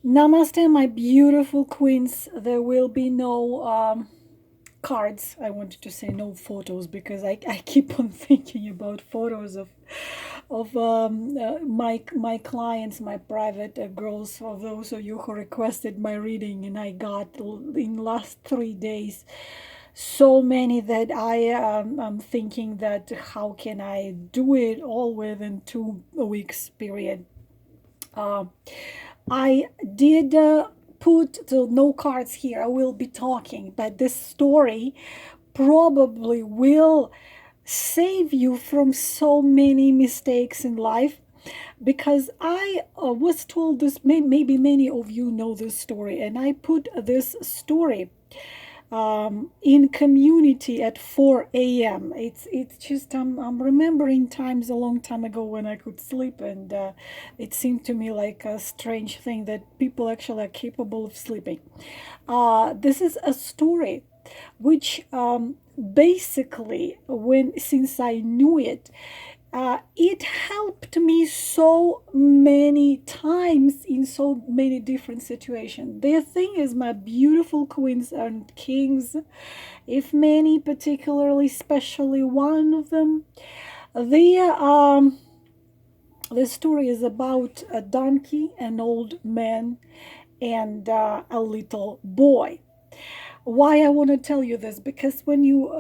Namaste, my beautiful queens. There will be no cards. I wanted to say no photos because I keep on thinking about photos of my clients, my private girls, for those of you who requested my reading, and I got in last 3 days so many that I'm thinking that how can I do it all within 2 weeks period. Uh, I did put the no cards here. I will be talking, but this story probably will save you from so many mistakes in life because I was told this. Maybe many of you know this story, and I put this story in community at 4 a.m. It's just I'm remembering times a long time ago when I could sleep, and it seemed to me like a strange thing that people actually are capable of sleeping. This is a story which basically, when since I knew it, it helped me so many times in so many different situations. The thing is, my beautiful queens and kings, if many, particularly, especially one of them, the the story is about a donkey, an old man, and a little boy. Why I want to tell you this? Because when you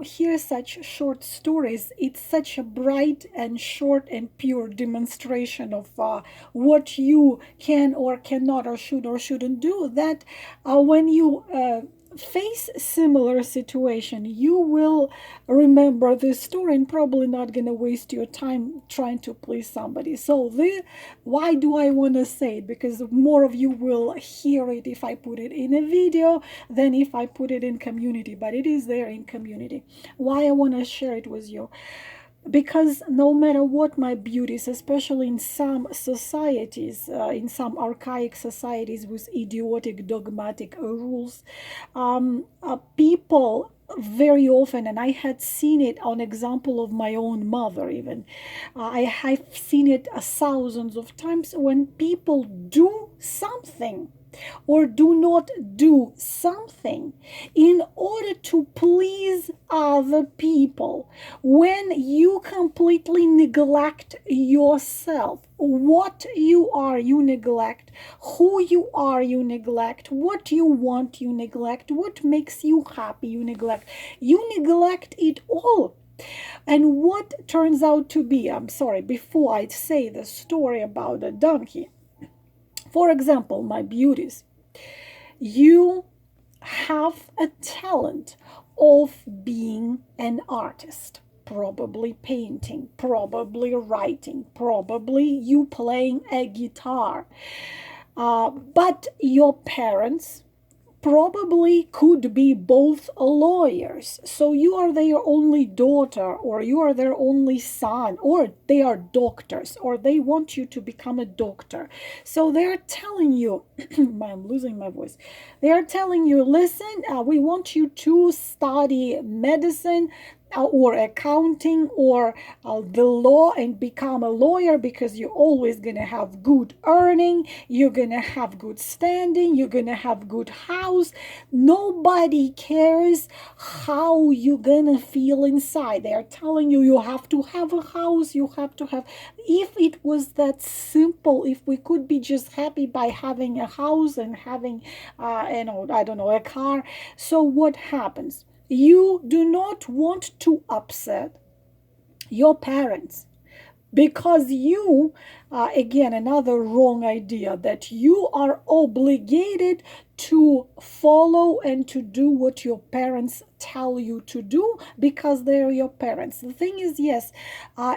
hear such short stories, it's such a bright and short and pure demonstration of what you can or cannot or should or shouldn't do, that when you face similar situation, you will remember this story and probably not gonna waste your time trying to please somebody. So why do I want to say it? Because more of you will hear it if I put it in a video than if I put it in community, but it is there in community. Why I want to share it with you? Because no matter what, my beauties, especially in some societies, in some archaic societies with idiotic dogmatic rules, people very often, and I had seen it on example of my own mother even, I have seen it thousands of times, when people do something or do not do something in order to please other people, when you completely neglect yourself, what you are, you neglect. Who you are, you neglect. What you want, you neglect. What makes you happy, you neglect. You neglect it all. And what turns out to be, I'm sorry, before I say the story about the donkey, for example, my beauties, you have a talent of being an artist, probably painting, probably writing, probably you playing a guitar. But your parents probably could be both lawyers. So you are their only daughter, or you are their only son, or they are doctors, or they want you to become a doctor. So they're telling you, I'm losing my voice. They are telling you, listen, we want you to study medicine, or accounting, or the law, and become a lawyer, because you're always going to have good earning, you're going to have good standing, you're going to have good house. Nobody cares how you're going to feel inside. They are telling you, you have to have a house, you have to have. If it was that simple, if we could be just happy by having a house and having I don't know, a car. So what happens? You do not want to upset your parents, because you, again, another wrong idea, that you are obligated to follow and to do what your parents tell you to do because they're your parents. The thing is, yes,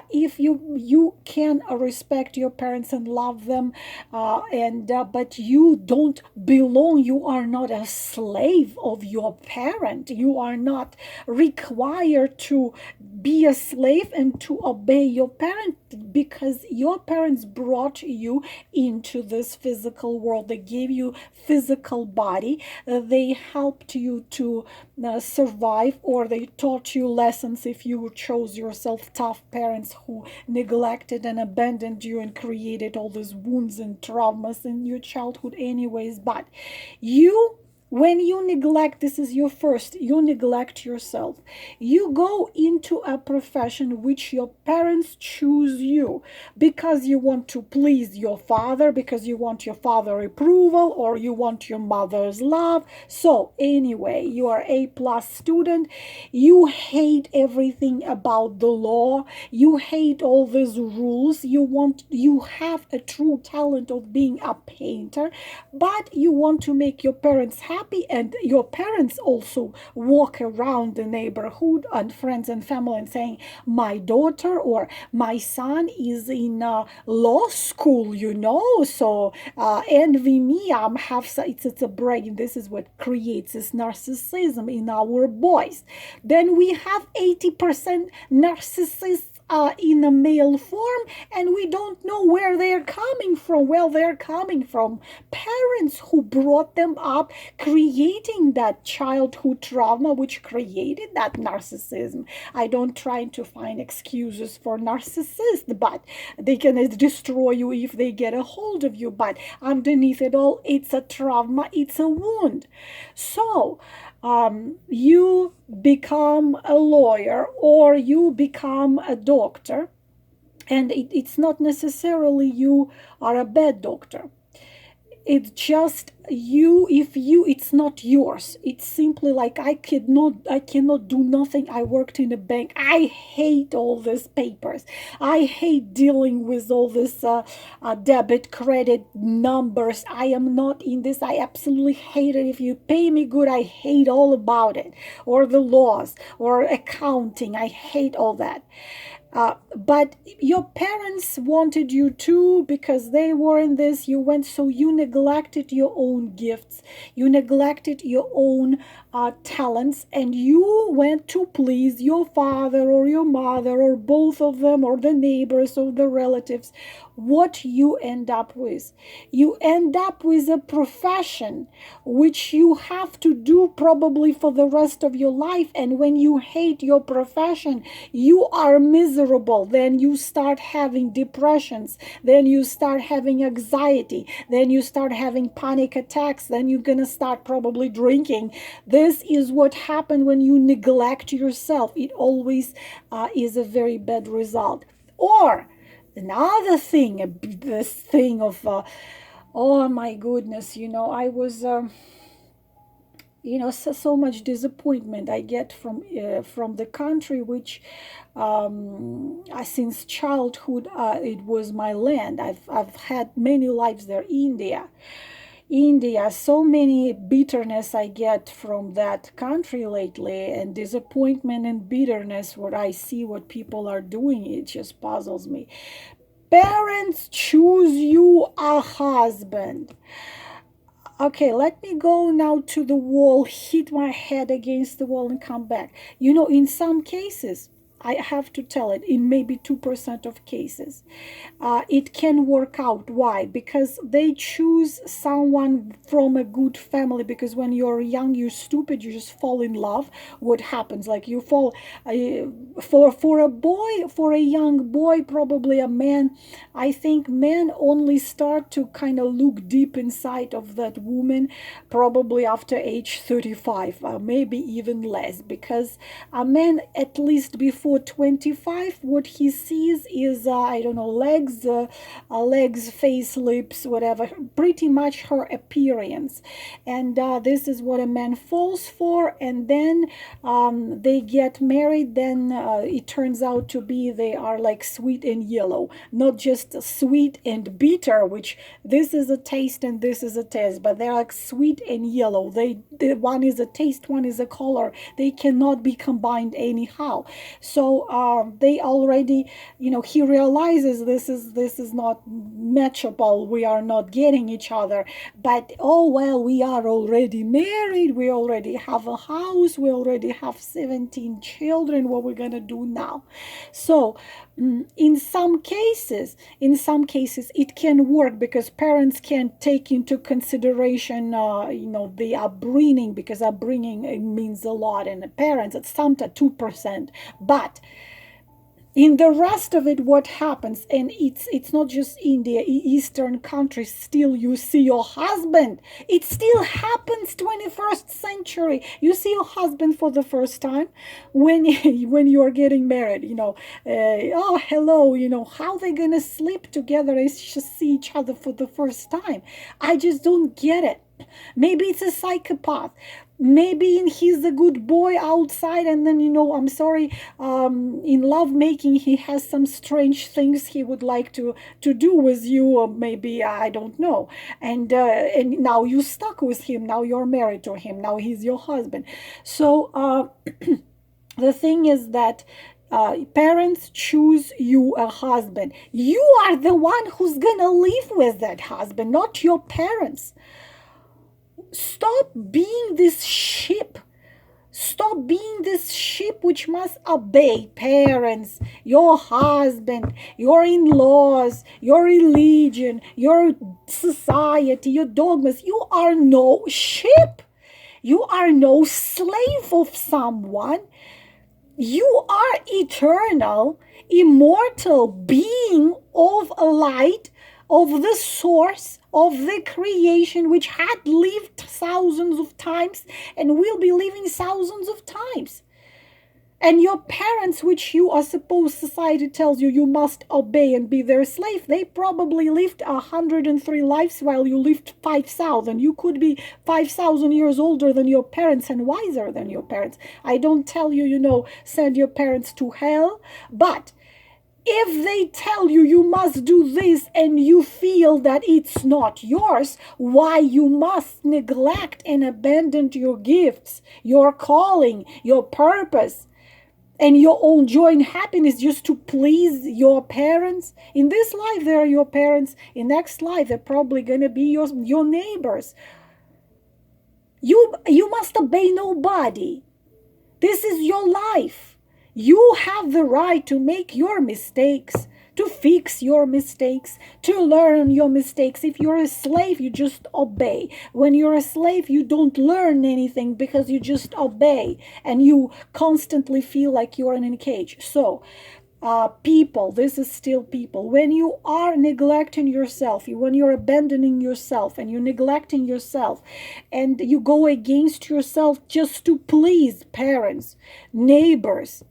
if you can respect your parents and love them, and but you don't belong, you are not a slave of your parent, you are not required to be a slave and to obey your parent, because your parents parents brought you into this physical world. They gave you physical body. They helped you to survive, or they taught you lessons if you chose yourself tough parents who neglected and abandoned you and created all these wounds and traumas in your childhood anyways. But you, when you neglect, this is your first, you neglect yourself. You go into a profession which your parents choose you because you want to please your father, because you want your father approval, or you want your mother's love. So anyway, you are A plus student. You hate everything about the law. You hate all these rules. You have a true talent of being a painter, but you want to make your parents happy, and your parents also walk around the neighborhood and friends and family and saying, my daughter or my son is in law school, so envy me. It's a brain. This is what creates this narcissism in our boys. Then we have 80% narcissists in a male form, and we don't know where they're coming from. Well, they're coming from parents who brought them up, creating that childhood trauma, which created that narcissism. I don't try to find excuses for narcissists, but they can destroy you if they get a hold of you. But underneath it all, it's a trauma, it's a wound. So you become a lawyer or you become a doctor, and it's not necessarily you are a bad doctor. It's just you, if you, it's not yours. It's simply like, I cannot do nothing. I worked in a bank. I hate all these papers. I hate dealing with all this debit credit numbers. I am not in this. I absolutely hate it. If you pay me good, I hate all about it, or the laws, or accounting. I hate all that. But your parents wanted you to, because they were in this. You went, so you neglected your own gifts, you neglected your own talents, and you went to please your father or your mother or both of them or the neighbors or the relatives. What you end up with? You end up with a profession which you have to do probably for the rest of your life. And when you hate your profession, you are miserable. Then you start having depressions. Then you start having anxiety. Then you start having panic attacks. Then you're going to start probably drinking. This is what happens when you neglect yourself. It always is a very bad result. Or another thing, this thing of, oh my goodness, I was, so much disappointment I get from the country, which since childhood it was my land. I've had many lives there. India, so many bitterness I get from that country lately, and disappointment and bitterness. What I see, what people are doing, it just puzzles me. Parents choose you a husband. Okay, let me go now to the wall, hit my head against the wall, and come back. In some cases, I have to tell it, in maybe 2% of cases, it can work out. Why? Because they choose someone from a good family. Because when you're young, you're stupid, you just fall in love. What happens? Like, you fall for a boy, for a young boy, probably a man. I think men only start to kind of look deep inside of that woman probably after age 35, maybe even less, because a man, at least before 25, what he sees is I don't know, legs, face, lips, whatever, pretty much her appearance. And this is what a man falls for. And then they get married. Then it turns out to be they are like sweet and yellow, not just sweet and bitter, which this is a taste and this is a taste, but they're like sweet and yellow. One is a taste, one is a color. They cannot be combined anyhow. So they already, he realizes this is not matchable. We are not getting each other. But oh well, we are already married. We already have a house. We already have 17 children. What we're gonna do now? So in some cases it can work because parents can take into consideration the upbringing, because upbringing means a lot, and the parents it's some 2%. But in the rest of it, what happens, and it's not just India, Eastern countries, still you see your husband. It still happens 21st century. You see your husband for the first time when when you're getting married. Oh hello, how they gonna sleep together and just see each other for the first time? I just don't get it. Maybe it's a psychopath. Maybe he's a good boy outside, and then I'm sorry, in love making he has some strange things he would like to do with you, or maybe I don't know. And now you stuck with him. Now you're married to him. Now he's your husband. So the thing is that parents choose you a husband. You are the one who's gonna live with that husband, not your parents. Stop being this sheep. Stop being this sheep which must obey parents, your husband, your in-laws, your religion, your society, your dogmas. You are no sheep. You are no slave of someone. You are eternal, immortal being of light, of the source of the creation, which had lived thousands of times and will be living thousands of times. And your parents, which you are supposed, society tells you you must obey and be their slave, they probably lived 103 lives while you lived 5,000. You could be 5,000 years older than your parents and wiser than your parents. I don't tell you, send your parents to hell, but if they tell you you must do this and you feel that it's not yours, why you must neglect and abandon your gifts, your calling, your purpose, and your own joy and happiness just to please your parents? In this life, they are your parents. In next life, they're probably going to be your neighbors. You must obey nobody. This is your life. You have the right to make your mistakes, to fix your mistakes, to learn your mistakes. If you're a slave, you just obey. When you're a slave, you don't learn anything because you just obey and you constantly feel like you're in a cage. So, people, this is still people. When you are neglecting yourself, when you're abandoning yourself and you're neglecting yourself and you go against yourself just to please parents, neighbors,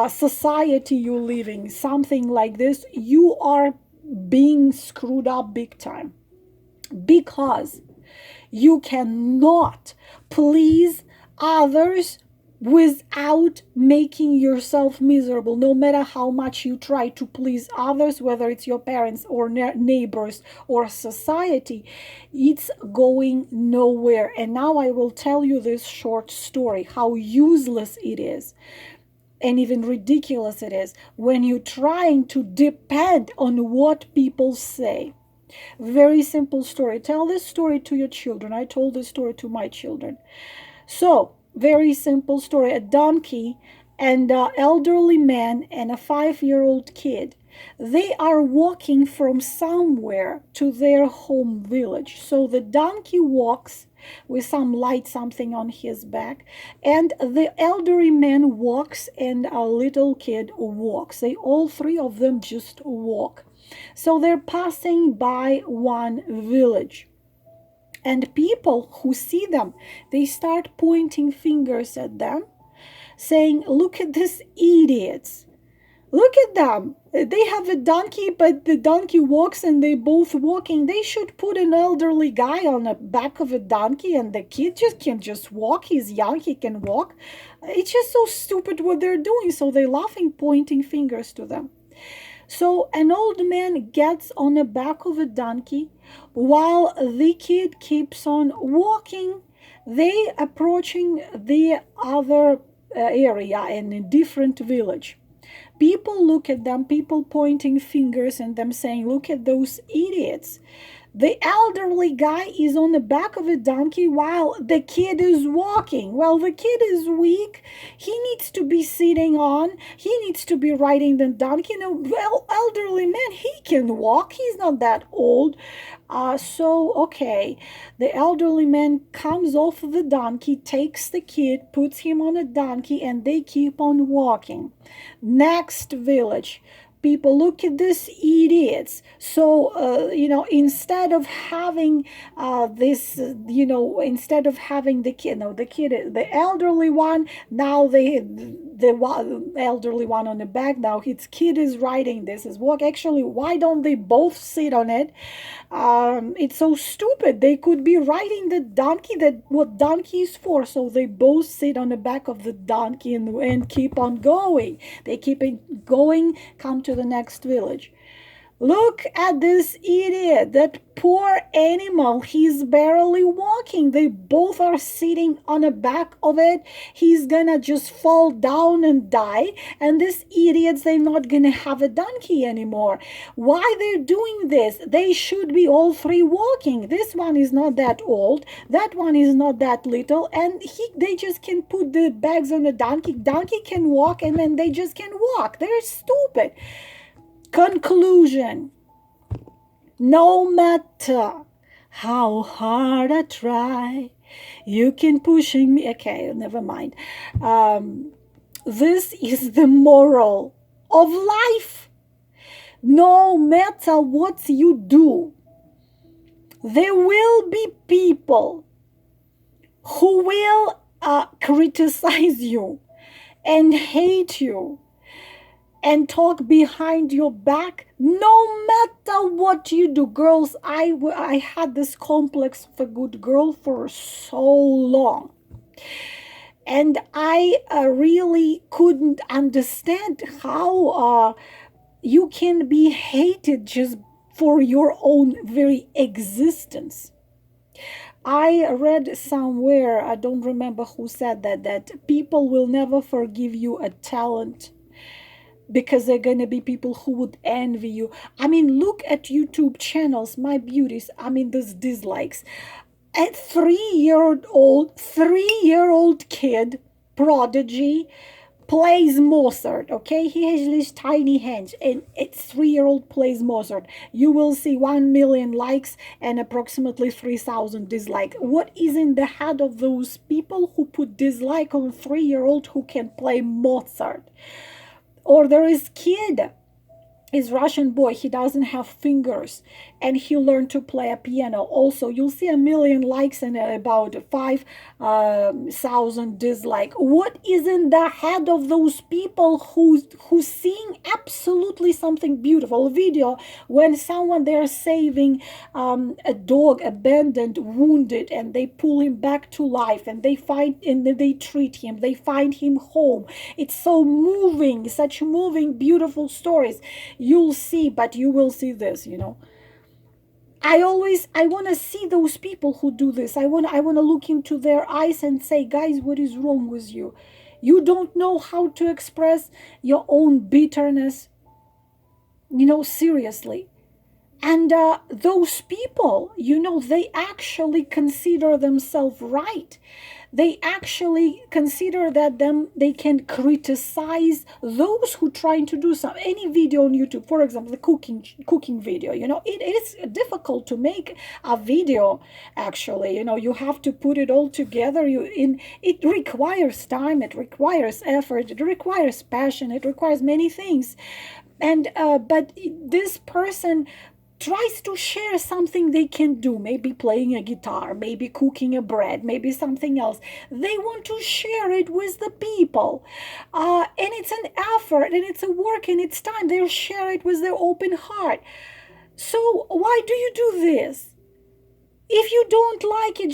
society you living, something like this, you are being screwed up big time, because you cannot please others without making yourself miserable. No matter how much you try to please others, whether it's your parents or neighbors or society, it's going nowhere. And now I will tell you this short story, how useless it is and even ridiculous it is when you're trying to depend on what people say. Very simple story. Tell this story to your children. I told this story to my children. So, very simple story. A donkey and an elderly man and a 5-year-old kid. They are walking from somewhere to their home village. So the donkey walks with some light something on his back, and the elderly man walks and a little kid walks. They all three of them just walk. So they're passing by one village. And people who see them, they start pointing fingers at them, saying, look at these idiots. Look at them. They have a donkey, but the donkey walks and they both walking. They should put an elderly guy on the back of a donkey, and the kid just can just walk. He's young, he can walk. It's just so stupid what they're doing. So they're laughing, pointing fingers to them. So an old man gets on the back of a donkey while the kid keeps on walking. They approaching the other area in a different village. People look at them, people pointing fingers and them saying, look at those idiots. The elderly guy is on the back of a donkey while the kid is walking. Well, the kid is weak. He needs to be sitting on. He needs to be riding the donkey. Well, elderly man, he can walk. He's not that old. Okay, the elderly man comes off the donkey, takes the kid, puts him on a donkey, and they keep on walking. Next village, people look at these idiots. So instead of having instead of having the kid, no, the kid, the elderly one, now the elderly one on the back, now his kid is riding, this is walk. Actually, why don't they both sit on it? It's so stupid. They could be riding the donkey, that what donkey is for. So they both sit on the back of the donkey and keep on going. They keep it going, come to the next village. Look at this idiot, that poor animal. He's barely walking. They both are sitting on the back of it. He's gonna just fall down and die. And these idiots, they're not gonna have a donkey anymore. Why they're doing this? They should be all three walking. This one is not that old. That one is not that little. And they just can put the bags on the donkey. Donkey can walk, and then they just can walk. They're stupid. Conclusion: no matter how hard I try, you can pushing me. Okay, never mind. This is the moral of life. No matter what you do, there will be people who will criticize you and hate you and talk behind your back, no matter what you do. Girls, I had this complex of a good girl for so long. And I really couldn't understand how you can be hated just for your own very existence. I read somewhere, I don't remember who said that people will never forgive you a talent, because they're going to be people who would envy you. I mean, look at YouTube channels, my beauties. I mean, those dislikes. A 3-year-old kid, prodigy, plays Mozart, okay? He has these tiny hands, and it's 3-year-old plays Mozart. You will see 1 million likes and approximately 3,000 dislike. What is in the head of those people who put dislike on 3-year-old who can play Mozart? Or there is kid, is Russian boy, he doesn't have fingers, and he learned to play a piano. Also, you'll see 1 million likes and about 5,000 dislike. What is in the head of those people who's seeing absolutely something beautiful? A video when someone, they're saving a dog, abandoned, wounded, and they pull him back to life, and they treat him, they find him home. It's so moving, such moving, beautiful stories. You'll see, but you will see this, I want to see those people who do this. I want to look into their eyes and say, guys, what is wrong with you? You don't know how to express your own bitterness, seriously. And those people, they actually consider themselves right. They actually consider that they can criticize those who trying to do any video on YouTube. For example, the cooking video. It is difficult to make a video. Actually, you have to put it all together. It requires time. It requires effort. It requires passion. It requires many things. And but this person tries to share something they can do, maybe playing a guitar, maybe cooking a bread, maybe something else. They want to share it with the people. And it's an effort, and it's a work, and it's time. They'll share it with their open heart. So why do you do this? If you don't like it,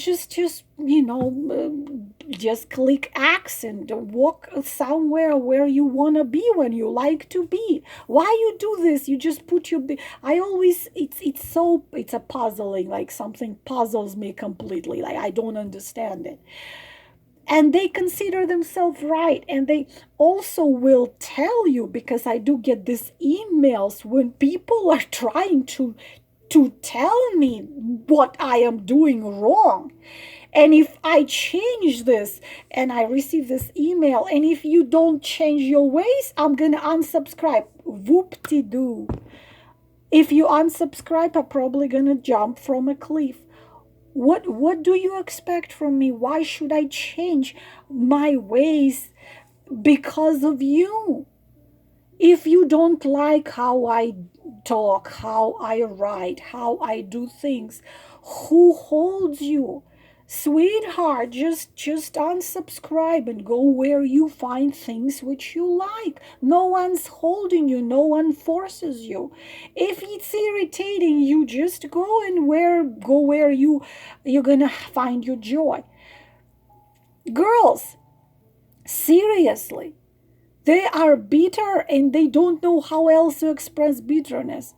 just click X and walk somewhere where you want to be when you like to be. Why you do this? You just put your... it's a puzzling, like something puzzles me completely. Like I don't understand it. and they consider themselves right, and they also will tell you, because I do get these emails when people are trying to tell me what I am doing wrong. And if I change this, and I receive this email, and if you don't change your ways, I'm gonna unsubscribe. Whoop-de-doo. If you unsubscribe, I'm probably gonna jump from a cliff. What do you expect from me? Why should I change my ways because of you? If you don't like how I talk, how I write, how I do things, who holds you? Sweetheart, just unsubscribe and go where you find things which you like. No one's holding you, no one forces you. If it's irritating you, just go where you're gonna find your joy. Girls, seriously, they are bitter and they don't know how else to express bitterness.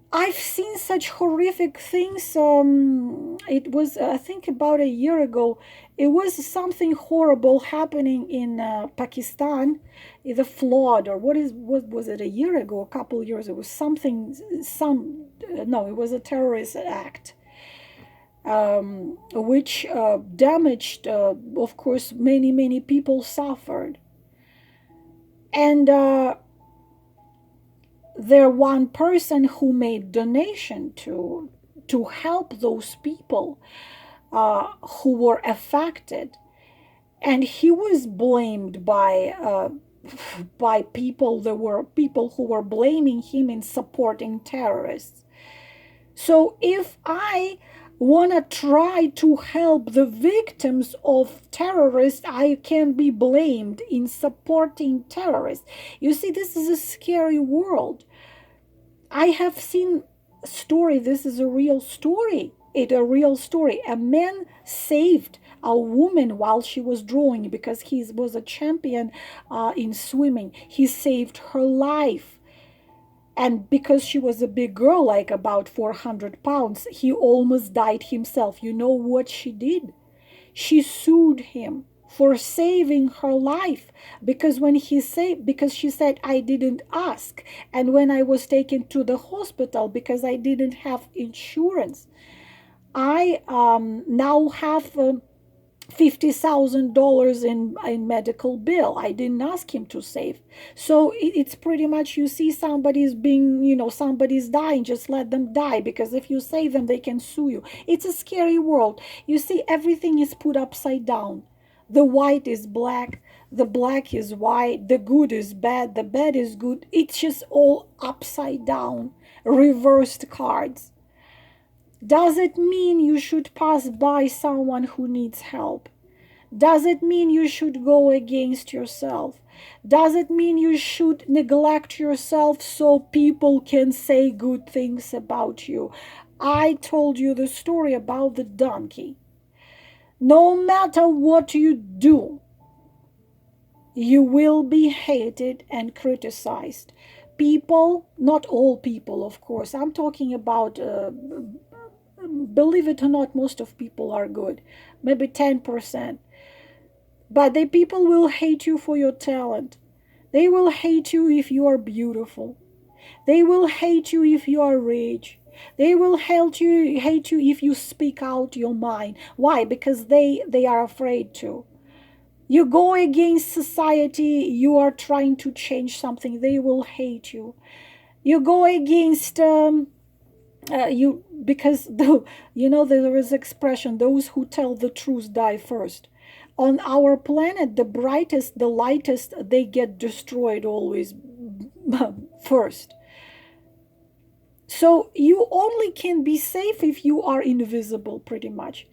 I've seen such horrific things. It was, I think, about a year ago. It was something horrible happening in Pakistan, the flood, or what was it? A year ago, a couple of years. It was something. No, it was a terrorist act, which damaged. Of course, many people suffered, and there one person who made donation to help those people who were affected, and he was blamed by people. There were people who were blaming him in supporting terrorists. So if I want to try to help the victims of terrorists, I can be blamed in supporting terrorists. You see, this is a scary world. I have seen a story. This is a real story. It's a real story. A man saved a woman while she was drawing because he was a champion in swimming. He saved her life. And because she was a big girl, like about 400 pounds, he almost died himself. You know what she did? She sued him for saving her life, because because she said, I didn't ask, and when I was taken to the hospital because I didn't have insurance, I now have $50,000 in medical bill. I didn't ask him to save. So it's pretty much, you see somebody's being, somebody's dying, just let them die, because if you save them, they can sue you. It's a scary world. You see, everything is put upside down. The white is black, the black is white, the good is bad, the bad is good. It's just all upside down, reversed cards. Does it mean you should pass by someone who needs help? Does it mean you should go against yourself? Does it mean you should neglect yourself so people can say good things about you? I told you the story about the donkey. No matter what you do, you will be hated and criticized. People, not all people, of course. I'm talking about believe it or not, most of people are good, maybe 10%. But the people will hate you for your talent. They will hate you if you are beautiful. They will hate you if you are rich. They will hate you if you speak out your mind. Why? Because they are afraid to. You go against society, you are trying to change something, they will hate you. You go against you, because there is expression, those who tell the truth die first. On our planet, the brightest, the lightest, they get destroyed always first. So you only can be safe if you are invisible, pretty much.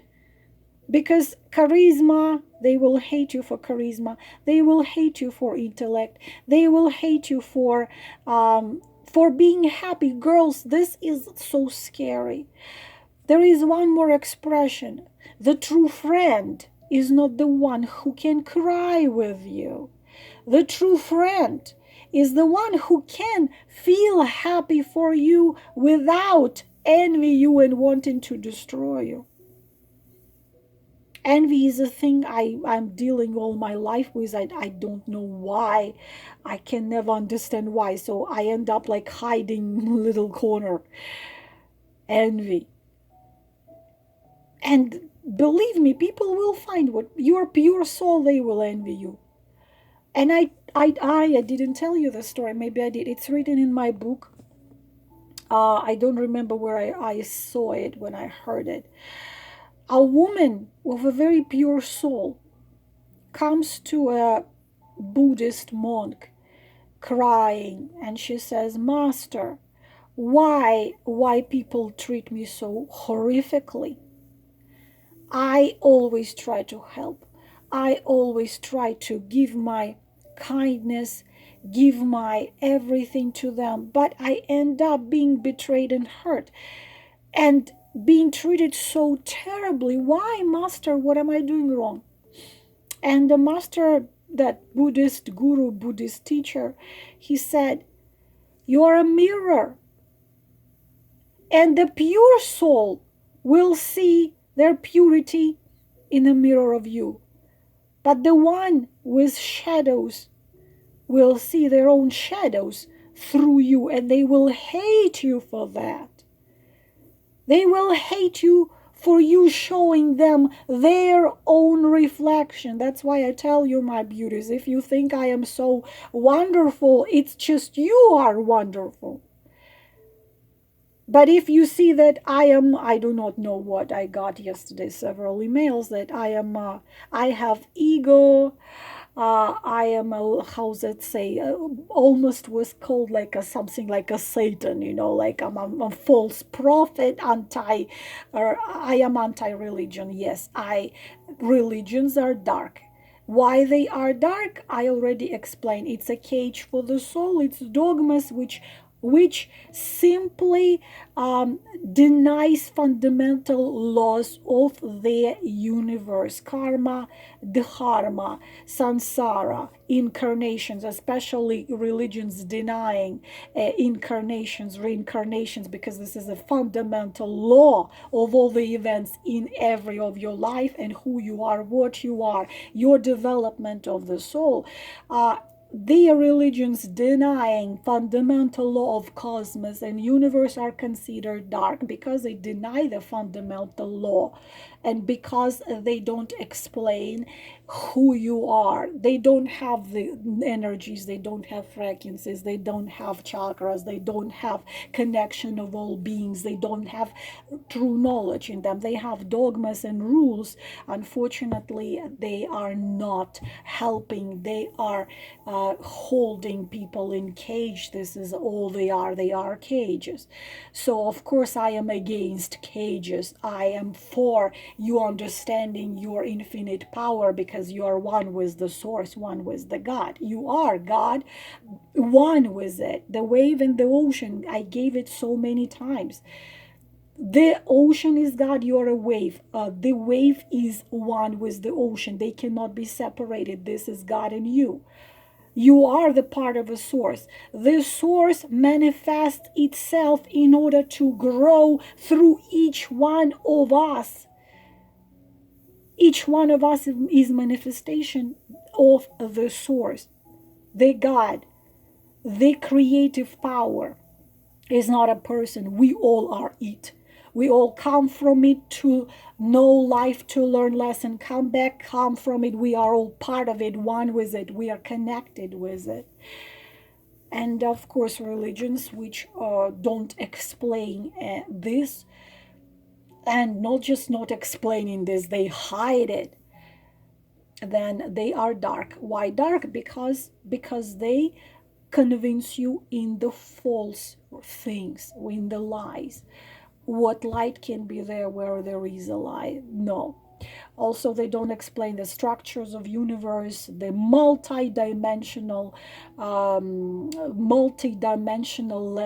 Because charisma, they will hate you for charisma. They will hate you for intellect. They will hate you for being happy. Girls, this is so scary. There is one more expression. The true friend is not the one who can cry with you. The true friend is the one who can feel happy for you without envy you and wanting to destroy you. Envy is a thing I'm dealing all my life with. I don't know why. I can never understand why. So I end up like hiding in a little corner. Envy. And believe me, people will find what your pure soul, they will envy you. And I didn't tell you the story. Maybe I did. It's written in my book. I don't remember where I saw it when I heard it. A woman with a very pure soul comes to a Buddhist monk crying, and she says, Master, why people treat me so horrifically? I always try to help. I always try to give my kindness, give my everything to them, but I end up being betrayed and hurt and being treated so terribly. Why, Master? What am I doing wrong? And the master, that Buddhist guru, Buddhist teacher, he said, you are a mirror, and the pure soul will see their purity in a mirror of you. But the one with shadows will see their own shadows through you, and they will hate you for that. They will hate you for you showing them their own reflection. That's why I tell you, my beauties, if you think I am so wonderful, it's just you are wonderful. But if you see that I do not know what I got yesterday, several emails that I have ego, I am how's it say, almost was called like a something like a Satan, like I'm a false prophet, or I am anti-religion. Yes, religions are dark. Why they are dark, I already explained. It's a cage for the soul. It's dogmas which simply denies fundamental laws of the universe: karma, dharma, samsara, incarnations, especially religions denying incarnations, reincarnations, because this is a fundamental law of all the events in every of your life and who you are, what you are, your development of the soul. The religions denying fundamental law of cosmos and universe are considered dark because they deny the fundamental law, and because they don't explain who you are. They don't have the energies, they don't have frequencies, they don't have chakras, they don't have connection of all beings, they don't have true knowledge in them. They have dogmas and rules. Unfortunately, they are not helping. They are holding people in cage. This is all they are. They are cages. So of course I am against cages. I am for you understanding your infinite power, because you are one with the source, one with the God. You are God, one with it. The wave and the ocean, I gave it so many times. The ocean is God, you are a wave. The wave is one with the ocean. They cannot be separated. This is God and you. You are the part of a source. The source manifests itself in order to grow through each one of us. Each one of us is manifestation of the source, the God, the creative power. Is not a person. We all are it. We all come from it to know life, to learn lesson, come back, come from it. We are all part of it, one with it. We are connected with it. And of course, religions which don't explain this, and not just not explaining this, they hide it, then they are dark. Why dark? Because they convince you in the false things, in the lies. What light can be there where there is a lie? No. Also, they don't explain the structures of universe, the multi-dimensional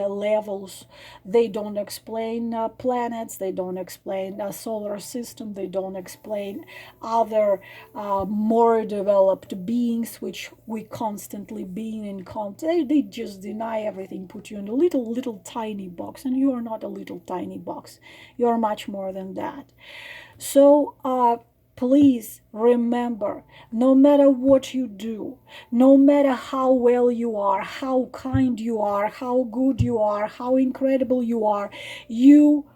levels. They don't explain planets. They don't explain a solar system. They don't explain other more developed beings, which we constantly being in contact. They just deny everything, put you in a little tiny box, and you are not a little tiny box. You are much more than that. So Please remember, no matter what you do, no matter how well you are, how kind you are, how good you are, how incredible you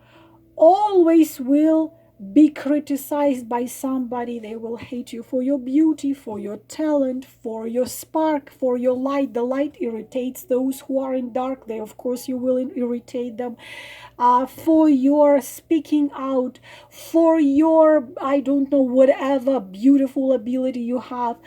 always will be criticized by somebody. They will hate you for your beauty, for your talent, for your spark, for your light. The light irritates those who are in dark. They, of course, you will irritate them. For your speaking out, for your, I don't know, whatever beautiful ability you have.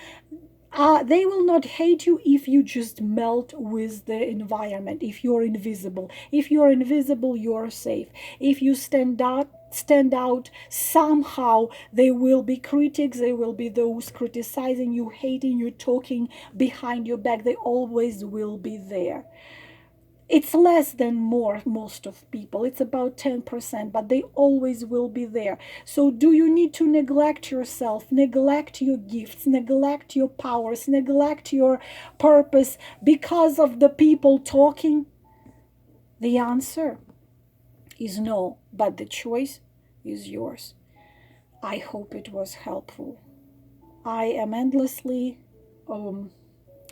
They will not hate you if you just melt with the environment, if you're invisible. If you're invisible, you're safe. If you stand out somehow, there will be critics, there will be those criticizing you, hating you, talking behind your back. They always will be there. It's less than more, most of people, it's about 10%, but they always will be there. So do you need to neglect yourself, neglect your gifts, neglect your powers, neglect your purpose because of the people talking? The answer is no, but the choice is yours. I hope it was helpful. I am endlessly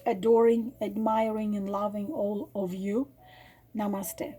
adoring, admiring, and loving all of you. Namaste.